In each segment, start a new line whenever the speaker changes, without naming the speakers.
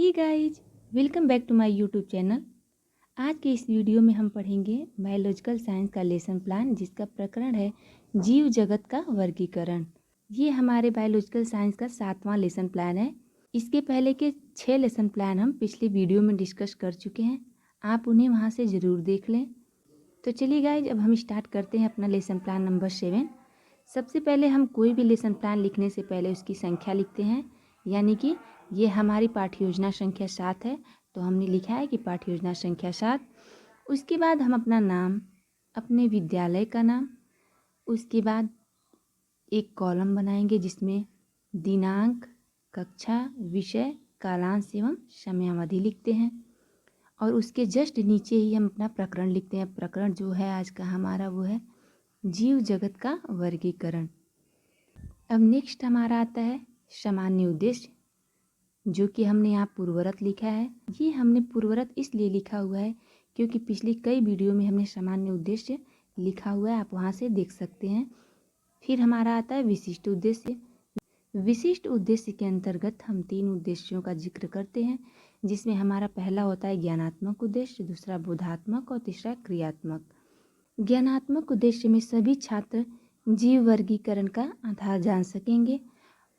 Hey guys, welcome back to my YouTube channel. आज के इस वीडियो में हम पढ़ेंगे बायोलॉजिकल साइंस का लेसन प्लान, जिसका प्रकरण है जीव जगत का वर्गीकरण। ये हमारे बायोलॉजिकल साइंस का 7वां लेसन प्लान है। इसके पहले के 6 लेसन प्लान हम पिछले वीडियो में डिस्कस कर चुके हैं, आप उन्हें वहाँ से ज़रूर देख लें। तो चलिए गाइज, अब हम स्टार्ट करते हैं अपना लेसन प्लान नंबर 7। सबसे पहले हम कोई भी लेसन प्लान लिखने से पहले उसकी संख्या लिखते हैं, यानी कि ये हमारी पाठ्य योजना संख्या 7 है, तो हमने लिखा है कि पाठ्य योजना संख्या 7। उसके बाद हम अपना नाम, अपने विद्यालय का नाम, उसके बाद एक कॉलम बनाएंगे जिसमें दिनांक, कक्षा, विषय, कालांश एवं समयावधि लिखते हैं। और उसके जस्ट नीचे ही हम अपना प्रकरण लिखते हैं। प्रकरण जो है आज का हमारा वो है जीव जगत का वर्गीकरण। अब नेक्स्ट हमारा आता है सामान्य उद्देश्य, जो कि हमने यहाँ पूर्वरत लिखा है। ये हमने पूर्वरत इसलिए लिखा हुआ है क्योंकि पिछली कई वीडियो में हमने सामान्य उद्देश्य लिखा हुआ है, आप वहाँ से देख सकते हैं। फिर हमारा आता है विशिष्ट उद्देश्य। विशिष्ट उद्देश्य के अंतर्गत हम 3 उद्देश्यों का जिक्र करते हैं, जिसमें हमारा पहला होता है ज्ञानात्मक उद्देश्य, दूसरा बोधात्मक और तीसरा क्रियात्मक। ज्ञानात्मक उद्देश्य में सभी छात्र जीव वर्गीकरण का आधार जान सकेंगे।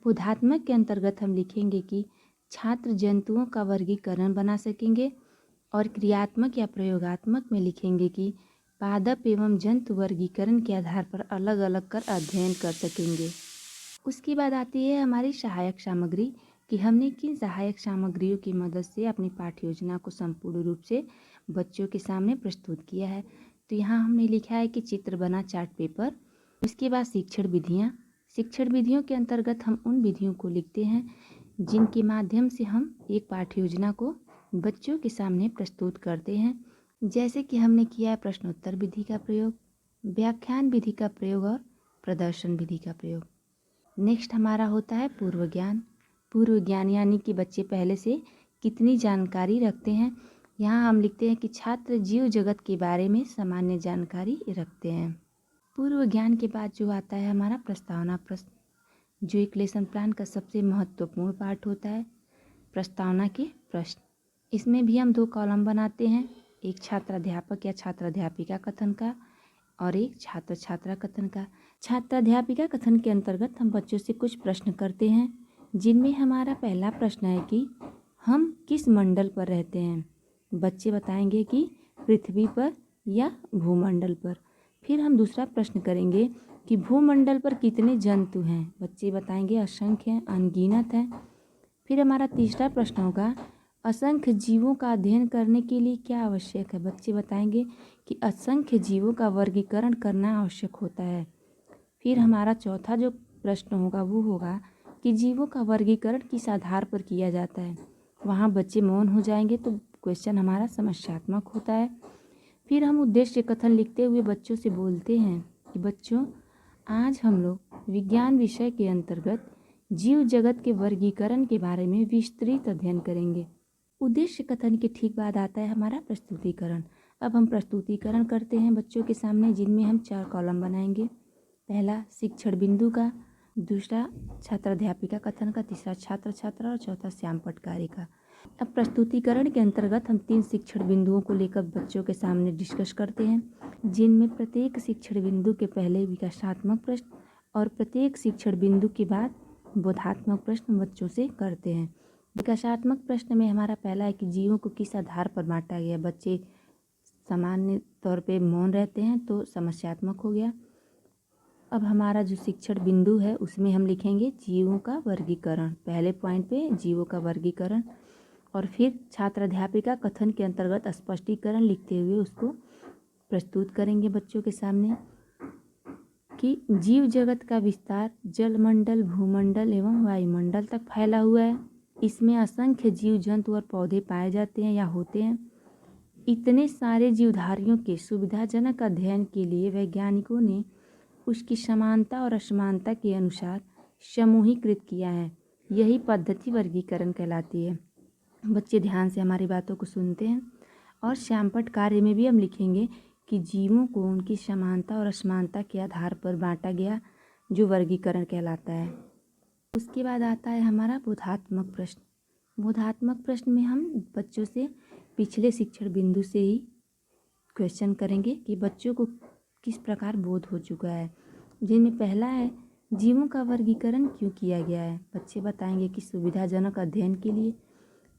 बोधात्मक के अंतर्गत हम लिखेंगे कि छात्र जंतुओं का वर्गीकरण बना सकेंगे। और क्रियात्मक या प्रयोगात्मक में लिखेंगे कि पादप एवं जंतु वर्गीकरण के आधार पर अलग अलग कर अध्ययन कर सकेंगे। उसके बाद आती है हमारी सहायक सामग्री, कि हमने किन सहायक सामग्रियों की मदद से अपनी पाठ्य योजना को संपूर्ण रूप से बच्चों के सामने प्रस्तुत किया है। तो यहाँ हमने लिखा है कि चित्र बना चार्ट पेपर। उसके बाद शिक्षण विधियाँ। शिक्षण विधियों के अंतर्गत हम उन विधियों को लिखते हैं जिनके माध्यम से हम एक पाठ्य योजना को बच्चों के सामने प्रस्तुत करते हैं, जैसे कि हमने किया है प्रश्नोत्तर विधि का प्रयोग, व्याख्यान विधि का प्रयोग और प्रदर्शन विधि का प्रयोग। नेक्स्ट हमारा होता है पूर्व ज्ञान। पूर्व ज्ञान यानी कि बच्चे पहले से कितनी जानकारी रखते हैं। यहाँ हम लिखते हैं कि छात्र जीव जगत के बारे में सामान्य जानकारी रखते हैं। पूर्व ज्ञान के बाद जो आता है हमारा प्रस्तावना प्रश्न, जो एक लेसन प्लान का सबसे महत्वपूर्ण पार्ट होता है। प्रस्तावना के प्रश्न, इसमें भी हम 2 कॉलम बनाते हैं, एक छात्राध्यापक या छात्राध्यापिका कथन का और एक छात्र छात्रा कथन का। छात्राध्यापिका कथन के अंतर्गत हम बच्चों से कुछ प्रश्न करते हैं, जिनमें हमारा पहला प्रश्न है कि हम किस मंडल पर रहते हैं। बच्चे बताएंगे कि पृथ्वी पर या भूमंडल पर। फिर हम दूसरा प्रश्न करेंगे कि भूमंडल पर कितने जंतु हैं। बच्चे बताएंगे असंख्य हैं, अनगिनत हैं। फिर हमारा तीसरा प्रश्न होगा असंख्य जीवों का अध्ययन करने के लिए क्या आवश्यक है। बच्चे बताएंगे कि असंख्य जीवों का वर्गीकरण करना आवश्यक होता है। फिर हमारा चौथा जो प्रश्न होगा वो होगा कि जीवों का वर्गीकरण किस आधार पर किया जाता है। वहाँ बच्चे मौन हो जाएंगे, तो क्वेश्चन हमारा समस्यात्मक होता है। फिर हम उद्देश्य कथन लिखते हुए बच्चों से बोलते हैं कि बच्चों, आज हम लोग विज्ञान विषय के अंतर्गत जीव जगत के वर्गीकरण के बारे में विस्तृत अध्ययन करेंगे। उद्देश्य कथन के ठीक बाद आता है हमारा प्रस्तुतिकरण। अब हम प्रस्तुतिकरण करते हैं बच्चों के सामने, जिनमें हम 4 कॉलम बनाएंगे। पहला शिक्षण बिंदु का, दूसरा छात्राध्यापिका कथन का, तीसरा छात्र छात्रा और चौथा श्याम पटकारे का। अब प्रस्तुतिकरण के अंतर्गत हम 3 शिक्षण बिंदुओं को लेकर बच्चों के सामने डिस्कस करते हैं, जिनमें प्रत्येक शिक्षण बिंदु के पहले विकासात्मक प्रश्न और प्रत्येक शिक्षण बिंदु के बाद बोधात्मक प्रश्न बच्चों से करते हैं। विकासात्मक प्रश्न में हमारा पहला है कि जीवों को किस आधार पर बांटा गया। बच्चे सामान्य तौर पे मौन रहते हैं, तो समस्यात्मक हो गया। अब हमारा जो शिक्षण बिंदु है उसमें हम लिखेंगे जीवों का वर्गीकरण, पहले पॉइंट पे जीवों का वर्गीकरण। और फिर छात्राध्यापिका कथन के अंतर्गत स्पष्टीकरण लिखते हुए उसको प्रस्तुत करेंगे बच्चों के सामने कि जीव जगत का विस्तार जलमंडल, भूमंडल एवं वायुमंडल तक फैला हुआ है। इसमें असंख्य जीव जंतु और पौधे पाए जाते हैं या होते हैं। इतने सारे जीवधारियों के सुविधाजनक अध्ययन के लिए वैज्ञानिकों ने उसकी समानता और असमानता के अनुसार समूहीकृत किया है। यही पद्धति वर्गीकरण कहलाती है। बच्चे ध्यान से हमारी बातों को सुनते हैं। और श्यामपट्ट कार्य में भी हम लिखेंगे कि जीवों को उनकी समानता और असमानता के आधार पर बांटा गया, जो वर्गीकरण कहलाता है। उसके बाद आता है हमारा बोधात्मक प्रश्न। बोधात्मक प्रश्न में हम बच्चों से पिछले शिक्षण बिंदु से ही क्वेश्चन करेंगे कि बच्चों को किस प्रकार बोध हो चुका है। जिनमें पहला है, जीवों का वर्गीकरण क्यों किया गया है। बच्चे बताएंगे कि सुविधाजनक अध्ययन के लिए।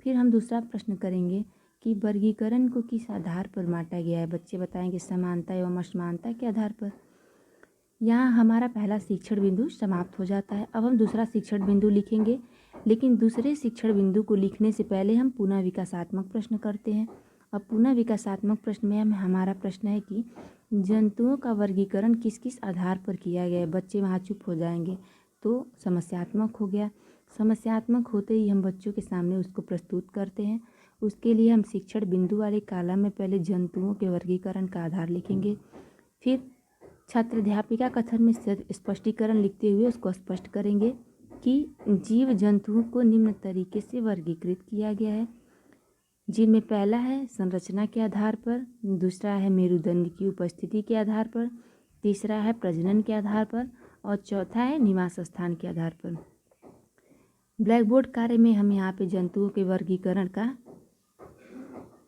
फिर हम दूसरा प्रश्न करेंगे कि वर्गीकरण को किस आधार पर बांटा गया है। बच्चे बताएंगे समानता एवं असमानता के आधार पर। यहाँ हमारा पहला शिक्षण बिंदु समाप्त हो जाता है। अब हम दूसरा शिक्षण बिंदु लिखेंगे, लेकिन दूसरे शिक्षण बिंदु को लिखने से पहले हम पुनः विकासात्मक प्रश्न करते हैं। अब पुनः विकासात्मक प्रश्न में हमारा प्रश्न है कि जंतुओं का वर्गीकरण किस किस आधार पर किया गया है। बच्चे वहाँ चुप हो जाएंगे तो समस्यात्मक हो गया। समस्यात्मक होते ही हम बच्चों के सामने उसको प्रस्तुत करते हैं। उसके लिए हम शिक्षण बिंदु वाले कॉलम में पहले जंतुओं के वर्गीकरण का आधार लिखेंगे। फिर छात्र अध्यापिका कथन में स्पष्टीकरण लिखते हुए उसको स्पष्ट करेंगे कि जीव जंतुओं को निम्न तरीके से वर्गीकृत किया गया है, जिनमें पहला है संरचना के आधार पर, दूसरा है मेरुदंड की उपस्थिति के आधार पर, तीसरा है प्रजनन के आधार पर और चौथा है निवास स्थान के आधार पर। ब्लैक बोर्ड कार्य में हम यहाँ पे जंतुओं के वर्गीकरण का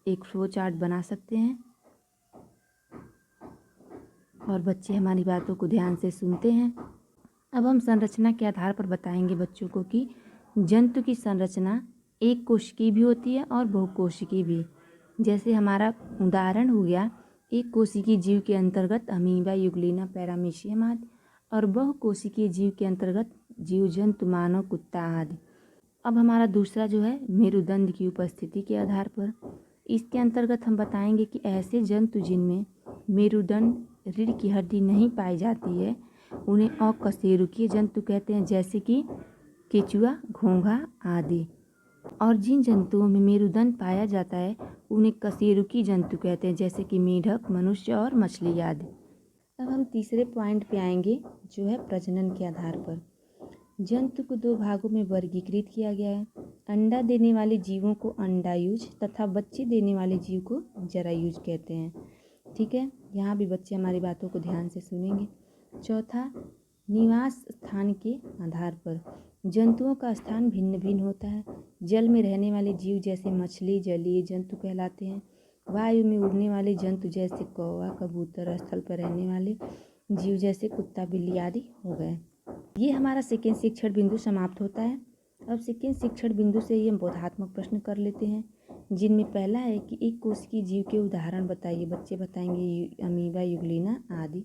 एक फ्लो चार्ट बना सकते हैं और बच्चे हमारी बातों को ध्यान से सुनते हैं। अब हम संरचना के आधार पर बताएंगे बच्चों को कि जंतु की संरचना एक कोशिकीय भी होती है और बहुकोशिकीय भी। जैसे हमारा उदाहरण हो गया, एक कोशिकीय जीव के अंतर्गत अमीबा, यूग्लिना, पैरामीशियम आदि, और बहुकोशिकीय जीव के अंतर्गत जीव जंतु, मानव, कुत्ता आदि। अब हमारा दूसरा जो है मेरुदंड की उपस्थिति के आधार पर, इसके अंतर्गत हम बताएंगे कि ऐसे जंतु जिनमें मेरुदंड, रीढ़ की हड्डी नहीं पाई जाती है उन्हें अकशेरुकीय जंतु कहते हैं, जैसे कि केचुआ, घोंघा आदि। और जिन जंतुओं में मेरुदंड पाया जाता है उन्हें कशेरुकी जंतु कहते हैं, जैसे कि मेढक, मनुष्य और मछली आदि। अब हम तीसरे पॉइंट पे आएंगे जो है प्रजनन के आधार पर। जंतु को दो भागों में वर्गीकृत किया गया है। अंडा देने वाले जीवों को अंडायुज तथा बच्चे देने वाले जीव को जरायुज कहते हैं। ठीक है, यहाँ भी बच्चे हमारी बातों को ध्यान से सुनेंगे। चौथा, निवास स्थान के आधार पर। जंतुओं का स्थान भिन्न भिन्न होता है। जल में रहने वाले जीव जैसे मछली जलीय जंतु कहलाते हैं। वायु में उड़ने वाले जंतु जैसे कौवा, कबूतर, स्थल पर रहने वाले जीव जैसे कुत्ता, बिल्ली आदि हो गए। ये हमारा सेकेंड शिक्षण बिंदु समाप्त होता है। अब सेकेंड शिक्षण बिंदु से ही हम बोधात्मक प्रश्न कर लेते हैं, जिनमें पहला है कि एक कोशिकीय जीव के उदाहरण बताइए। बच्चे बताएंगे अमीबा, यूग्लिना आदि।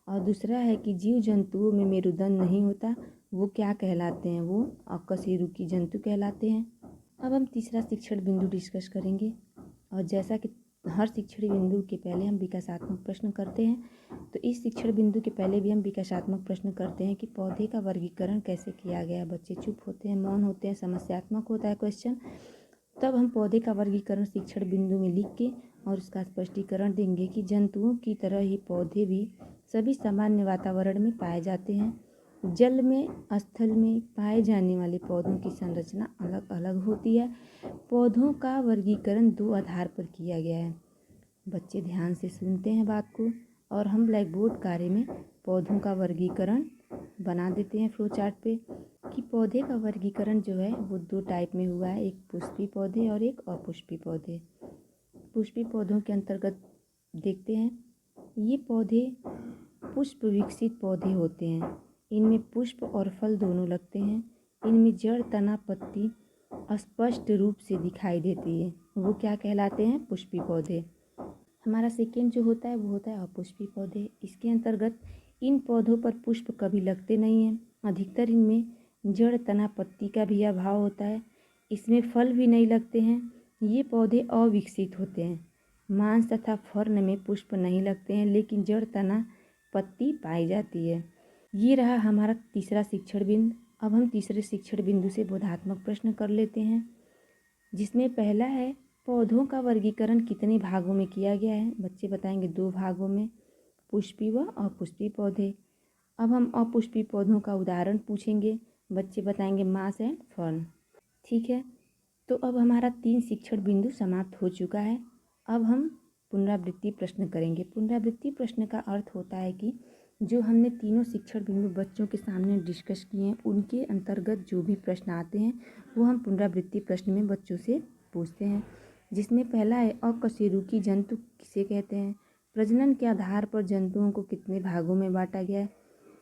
और दूसरा है कि जीव जंतुओं में मेरुदंड नहीं होता, वो क्या कहलाते हैं, वो अकशेरुकी जंतु कहलाते हैं। अब हम तीसरा शिक्षण बिंदु डिस्कस करेंगे, और जैसा कि हर शिक्षण बिंदु के पहले हम विकासात्मक प्रश्न करते हैं, तो इस शिक्षण बिंदु के पहले भी हम विकासात्मक प्रश्न करते हैं कि पौधे का वर्गीकरण कैसे किया गया। बच्चे चुप होते हैं, मौन होते हैं, समस्यात्मक होता है क्वेश्चन। तब हम पौधे का वर्गीकरण शिक्षण बिंदु में लिख के और उसका स्पष्टीकरण देंगे कि जंतुओं की तरह ही पौधे भी सभी सामान्य वातावरण में पाए जाते हैं। जल में, स्थल में पाए जाने वाले पौधों की संरचना अलग अलग होती है। पौधों का वर्गीकरण दो आधार पर किया गया है। बच्चे ध्यान से सुनते हैं बात को, और हम ब्लैक बोर्ड कार्य में पौधों का वर्गीकरण बना देते हैं फ्लो चार्ट पे कि पौधे का वर्गीकरण जो है वो दो टाइप में हुआ है, एक पुष्पी पौधे और एक अपुष्पी पौधे। पुष्पी पौधों के अंतर्गत देखते हैं, ये पौधे पुष्प विकसित पौधे होते हैं। इनमें पुष्प और फल दोनों लगते हैं। इनमें जड़, तना, पत्ती स्पष्ट रूप से दिखाई देती है, वो क्या कहलाते हैं, पुष्पी पौधे। हमारा सेकेंड जो होता है वो होता है अपुष्पी पौधे। इसके अंतर्गत इन पौधों पर पुष्प कभी लगते नहीं हैं। अधिकतर इनमें जड़, तना, पत्ती का भी अभाव होता है। इसमें फल भी नहीं लगते हैं। ये पौधे अविकसित होते हैं। मांस तथा फर्न में पुष्प नहीं लगते हैं, लेकिन जड़, तना, पत्ती पाई जाती है। ये रहा हमारा तीसरा शिक्षण बिंदु। अब हम तीसरे शिक्षण बिंदु से बोधात्मक प्रश्न कर लेते हैं, जिसमें पहला है पौधों का वर्गीकरण कितने भागों में किया गया है। बच्चे बताएंगे दो भागों में, पुष्पी व अपुष्पी पौधे। अब हम अपुष्पी पौधों का उदाहरण पूछेंगे। बच्चे बताएंगे मास एंड फर्न। ठीक है, तो अब हमारा 3 शिक्षण बिंदु समाप्त हो चुका है। अब हम पुनरावृत्ति प्रश्न करेंगे। पुनरावृत्ति प्रश्न का अर्थ होता है कि जो हमने तीनों शिक्षण बिंदु बच्चों के सामने डिस्कस किए हैं, उनके अंतर्गत जो भी प्रश्न आते हैं वो हम पुनरावृत्ति प्रश्न में बच्चों से पूछते हैं। जिसमें पहला है अकशेरुकी जंतु किसे कहते हैं, प्रजनन के आधार पर जंतुओं को कितने भागों में बांटा गया है,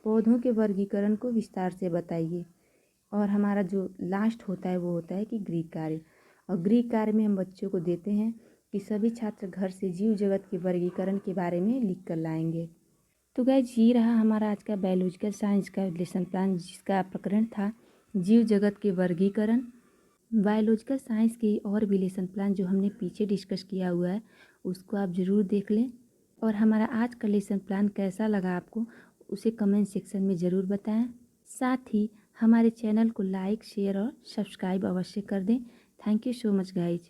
पौधों के वर्गीकरण को विस्तार से बताइए। और हमारा जो लास्ट होता है वो होता है कि गृह कार्य, और गृह कार्य में हम बच्चों को देते हैं कि सभी छात्र घर से जीव जगत के वर्गीकरण के बारे में लिख कर लाएंगे। तो गाइस, ये रहा हमारा आज का बायोलॉजिकल साइंस का लेसन प्लान, जिसका प्रकरण था जीव जगत के वर्गीकरण। बायोलॉजिकल साइंस के और भी लेसन प्लान जो हमने पीछे डिस्कस किया हुआ है उसको आप ज़रूर देख लें। और हमारा आज का लेसन प्लान कैसा लगा आपको उसे कमेंट सेक्शन में ज़रूर बताएं। साथ ही हमारे चैनल को लाइक, शेयर और सब्सक्राइब अवश्य कर दें। Thank you so much guys.